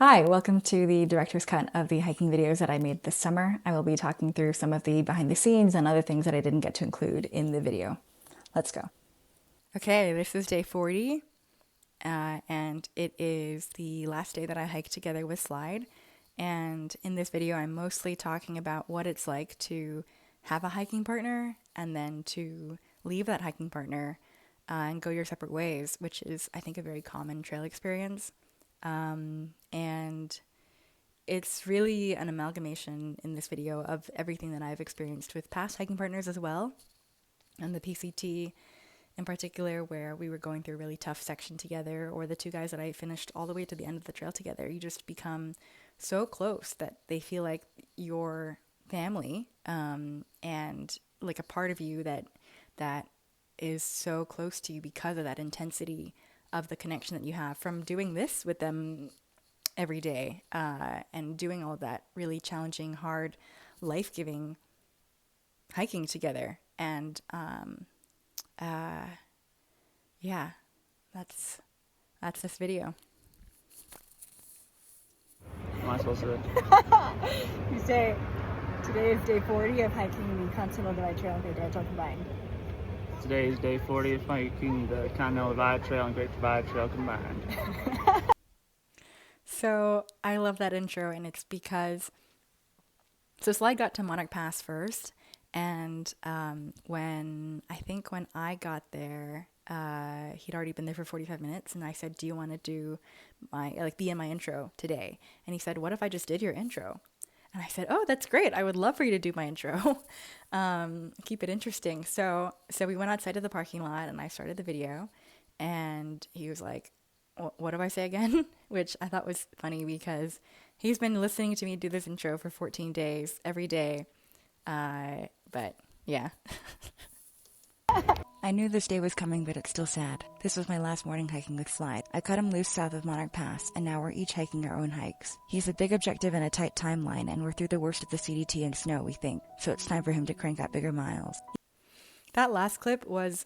Hi, welcome to the director's cut of the hiking videos that I made this summer. I will be talking through some of the behind the scenes and other things that I didn't get to include in the video. Let's go. Okay, this is day 40, and it is the last day that I hiked together with Slide. And in this video, I'm mostly talking about what it's like to have a hiking partner and then to leave that hiking partner and go your separate ways, which is, I think, a very common trail experience. And it's really an amalgamation in this video of everything that I've experienced with past hiking partners as well, and the PCT in particular, where we were going through a really tough section together, or the two guys that I finished all the way to the end of the trail together. You just become so close that they feel like your family, and like a part of you that is so close to you because of that intensity of the connection that you have from doing this with them every day, and doing all of that really challenging, hard, life-giving hiking together. And yeah, that's this video. Am I supposed to? You say today is day 40 of hiking the Continental Divide Trail and Great Divide Trail combined. Today is day 40 of hiking the Continental Divide Trail and Great Divide Trail combined. So I love that intro, and it's because Slide got to Monarch Pass first, and when I got there, he'd already been there for 45 minutes, and I said, "Do you want to do be in my intro today?" And he said, "What if I just did your intro?" And I said, "Oh, that's great. I would love for you to do my intro. Keep it interesting." So we went outside to the parking lot, and I started the video, and he was like, "What do I say again?" Which I thought was funny because he's been listening to me do this intro for 14 days every day. But yeah. I knew this day was coming, but it's still sad. This was my last morning hiking with Slide. I cut him loose south of Monarch Pass, and now we're each hiking our own hikes. He's a big objective and a tight timeline, and we're through the worst of the CDT and snow, we think, so it's time for him to crank out bigger miles. That last clip was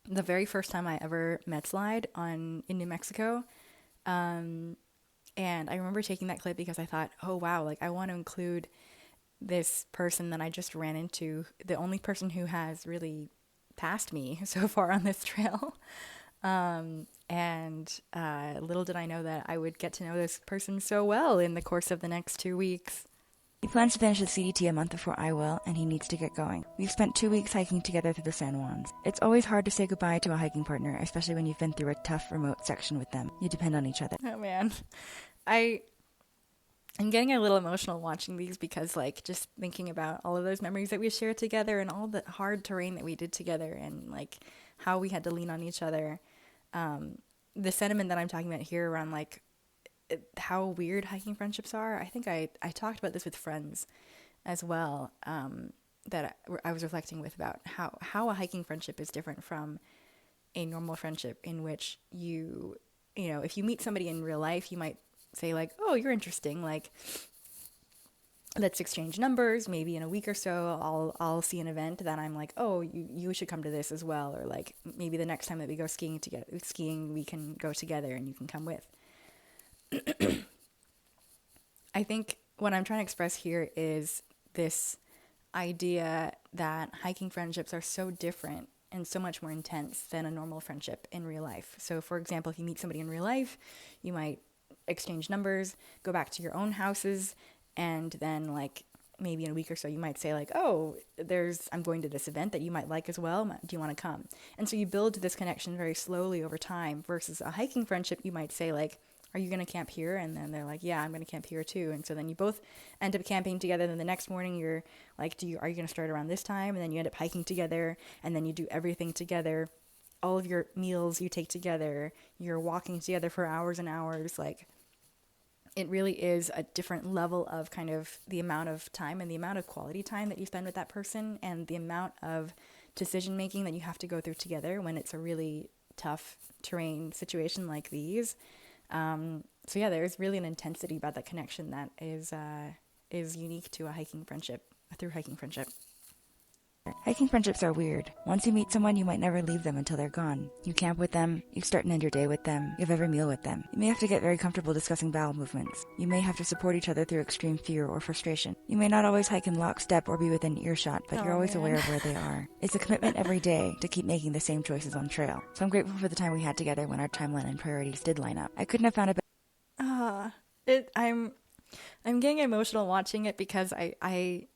the very first time I ever met Slide in New Mexico. And I remember taking that clip because I thought, oh wow, like I want to include this person that I just ran into, the only person who has really passed me so far on this trail. And little did I know that I would get to know this person so well in the course of the next 2 weeks. He plans to finish the CDT a month before I will, and he needs to get going. We've spent 2 weeks hiking together through the San Juans. It's always hard to say goodbye to a hiking partner, especially when you've been through a tough, remote section with them. You depend on each other. Oh man, I'm getting a little emotional watching these because, like, just thinking about all of those memories that we shared together and all the hard terrain that we did together and, like, how we had to lean on each other. The sentiment that I'm talking about here around, like, how weird hiking friendships are. I think I talked about this with friends as well, that I was reflecting with about how a hiking friendship is different from a normal friendship in which you know, if you meet somebody in real life, you might say like, oh, you're interesting, like let's exchange numbers. Maybe in a week or so I'll see an event that I'm like, oh, you should come to this as well, or like maybe the next time that we go skiing we can go together and you can come with. I think what I'm trying to express here is this idea that hiking friendships are so different and so much more intense than a normal friendship in real life. So for example, if you meet somebody in real life, you might exchange numbers, go back to your own houses, and then like maybe in a week or so you might say like, oh, I'm going to this event that you might like as well, do you want to come? And so you build this connection very slowly over time, versus a hiking friendship, you might say like, are you going to camp here? And then they're like, yeah, I'm going to camp here too. And so then you both end up camping together. Then the next morning you're like, are you going to start around this time? And then you end up hiking together, and then you do everything together. All of your meals you take together, you're walking together for hours and hours. Like, it really is a different level of kind of the amount of time and the amount of quality time that you spend with that person, and the amount of decision making that you have to go through together when it's a really tough terrain situation like these. So yeah, there's really an intensity about that connection that is unique to a hiking friendship, a through hiking friendship. Hiking friendships are weird. Once you meet someone, you might never leave them until they're gone. You camp with them, you start and end your day with them, you have every meal with them. You may have to get very comfortable discussing bowel movements. You may have to support each other through extreme fear or frustration. You may not always hike in lockstep or be within earshot, but you're always aware of where they are. It's a commitment every day to keep making the same choices on trail. So I'm grateful for the time we had together when our timeline and priorities did line up. I couldn't have found a better. I'm getting emotional watching it because I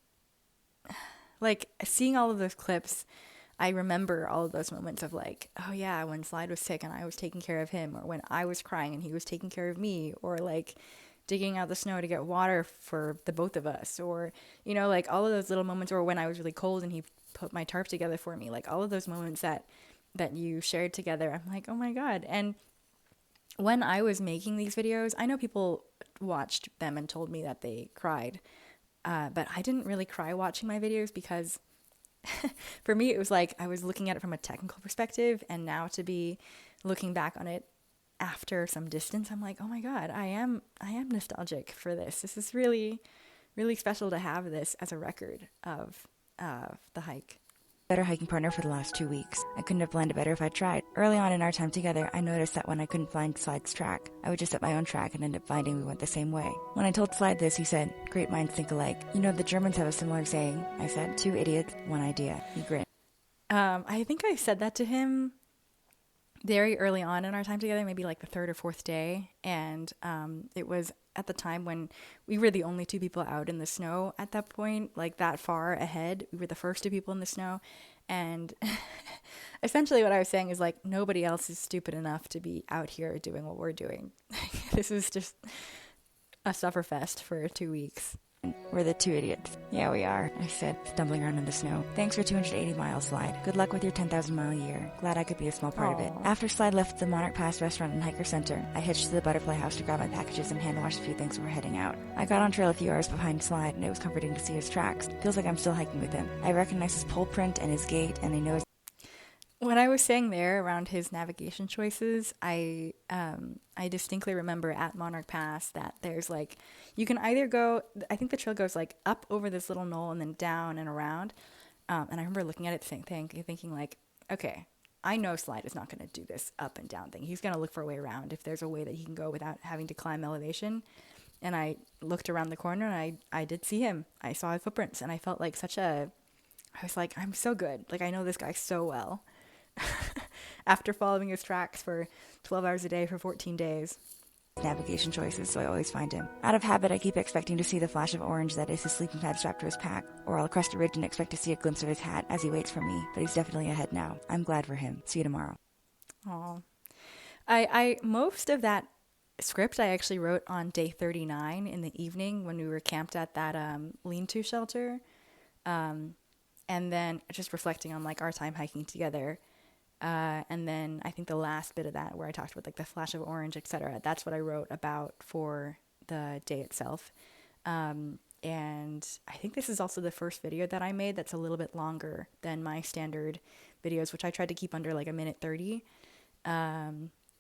like seeing all of those clips. I remember all of those moments of like, oh yeah, when Slide was sick and I was taking care of him, or when I was crying and he was taking care of me, or like digging out the snow to get water for the both of us, or, you know, like all of those little moments, or when I was really cold and he put my tarp together for me, like all of those moments that you shared together. I'm like, oh my God. And when I was making these videos, I know people watched them and told me that they cried, but I didn't really cry watching my videos because for me, it was like I was looking at it from a technical perspective, and now to be looking back on it after some distance, I'm like, oh my God, I am nostalgic for this. This is really, really special to have this as a record of the hike. Better hiking partner for the last 2 weeks. I couldn't have planned it better if I'd tried. Early on in our time together, I noticed that when I couldn't find Slide's track, I would just set my own track and end up finding we went the same way. When I told Slide this, he said, "Great minds think alike. You know, the Germans have a similar saying." I said, "2 idiots, 1 idea." He grinned. I think I said that to him very early on in our time together, maybe like the 3rd or 4th day. And it was at the time when we were the only 2 people out in the snow at that point, like that far ahead. We were the first 2 people in the snow. And essentially what I was saying is like, nobody else is stupid enough to be out here doing what we're doing. This is just a sufferfest for 2 weeks. We're the 2 idiots. Yeah, we are, I said, stumbling around in the snow. Thanks for 280 miles, Slide. Good luck with your 10,000-mile year. Glad I could be a small part of it. After Slide left the Monarch Pass restaurant and hiker center, I hitched to the Butterfly House to grab my packages and hand wash a few things before heading out. I got on trail a few hours behind Slide, and it was comforting to see his tracks. Feels like I'm still hiking with him. I recognize his pole print and his gait, and I know his... When I was saying there around his navigation choices, I distinctly remember at Monarch Pass that there's like, you can either go, I think the trail goes like up over this little knoll and then down and around. And I remember looking at it thinking like, okay, I know Slide is not going to do this up and down thing. He's going to look for a way around if there's a way that he can go without having to climb elevation. And I looked around the corner and I did see him. I saw his footprints and I felt like I was like, I'm so good. Like, I know this guy so well. After following his tracks for 12 hours a day for 14 days. Navigation choices, so I always find him. Out of habit, I keep expecting to see the flash of orange that is his sleeping pad strapped to his pack, or I'll crest a ridge and expect to see a glimpse of his hat as he waits for me, but he's definitely ahead now. I'm glad for him. See you tomorrow. Aw. I most of that script I actually wrote on day 39 in the evening when we were camped at that lean-to shelter, and then just reflecting on like our time hiking together. And then I think the last bit of that where I talked about like the flash of orange, etc. That's what I wrote about for the day itself. And I think this is also the first video that I made that's a little bit longer than my standard videos, which I tried to keep under like 1:30.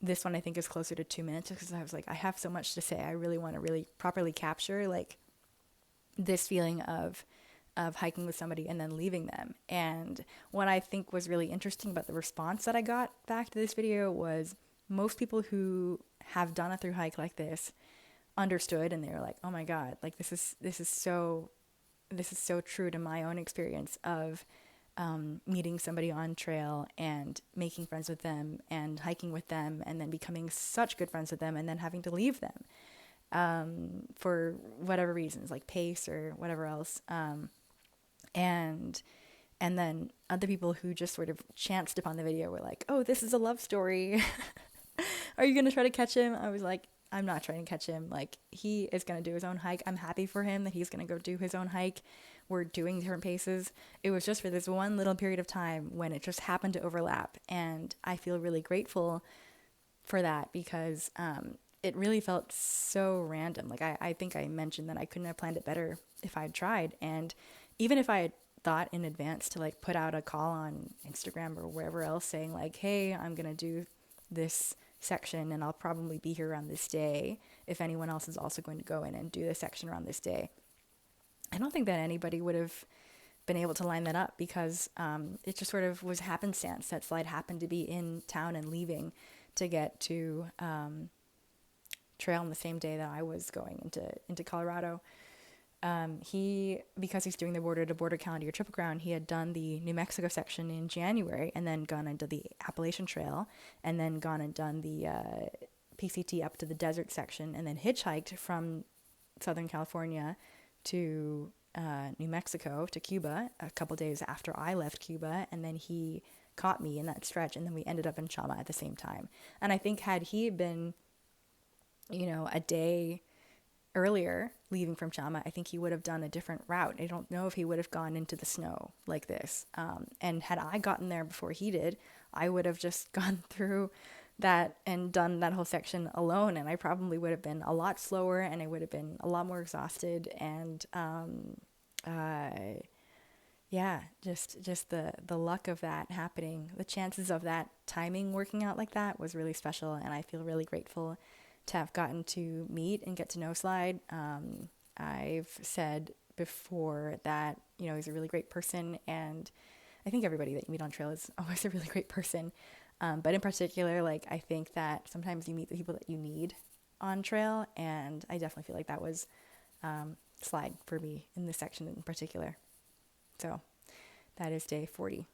This one I think is closer to 2 minutes because I was like, I have so much to say. I really want to really properly capture like this feeling of hiking with somebody and then leaving them. And what I think was really interesting about the response that I got back to this video was most people who have done a through hike like this understood, and they were like, oh my God, like this is so true to my own experience of meeting somebody on trail and making friends with them and hiking with them and then becoming such good friends with them and then having to leave them for whatever reasons, like pace or whatever else. And then other people who just sort of chanced upon the video were like, oh, this is a love story. Are you going to try to catch him? I was like, I'm not trying to catch him. Like, he is going to do his own hike. I'm happy for him that he's going to go do his own hike. We're doing different paces. It was just for this one little period of time when it just happened to overlap. And I feel really grateful for that because it really felt so random. Like, I think I mentioned that I couldn't have planned it better if I'd tried. And even if I had thought in advance to like put out a call on Instagram or wherever else saying like, hey, I'm going to do this section and I'll probably be here around this day if anyone else is also going to go in and do this section around this day, I don't think that anybody would have been able to line that up because it just sort of was happenstance that Slide happened to be in town and leaving to get to trail on the same day that I was going into Colorado. Because he's doing the border to border calendar year triple crown, he had done the New Mexico section in January and then gone into the Appalachian Trail and then gone and done the PCT up to the desert section and then hitchhiked from Southern California to New Mexico to Cuba a couple days after I left Cuba, and then he caught me in that stretch, and then we ended up in Chama at the same time. And I think had he been, a day earlier leaving from Chama, I think he would have done a different route. I don't know if he would have gone into the snow like this. And had I gotten there before he did, I would have just gone through that and done that whole section alone, and I probably would have been a lot slower and I would have been a lot more exhausted, and just the luck of that happening, the chances of that timing working out like that was really special, and I feel really grateful to have gotten to meet and get to know Slide. I've said before that he's a really great person, and I think everybody that you meet on trail is always a really great person. But in particular, I think that sometimes you meet the people that you need on trail, and I definitely feel like that was Slide for me in this section in particular. So that is day 40.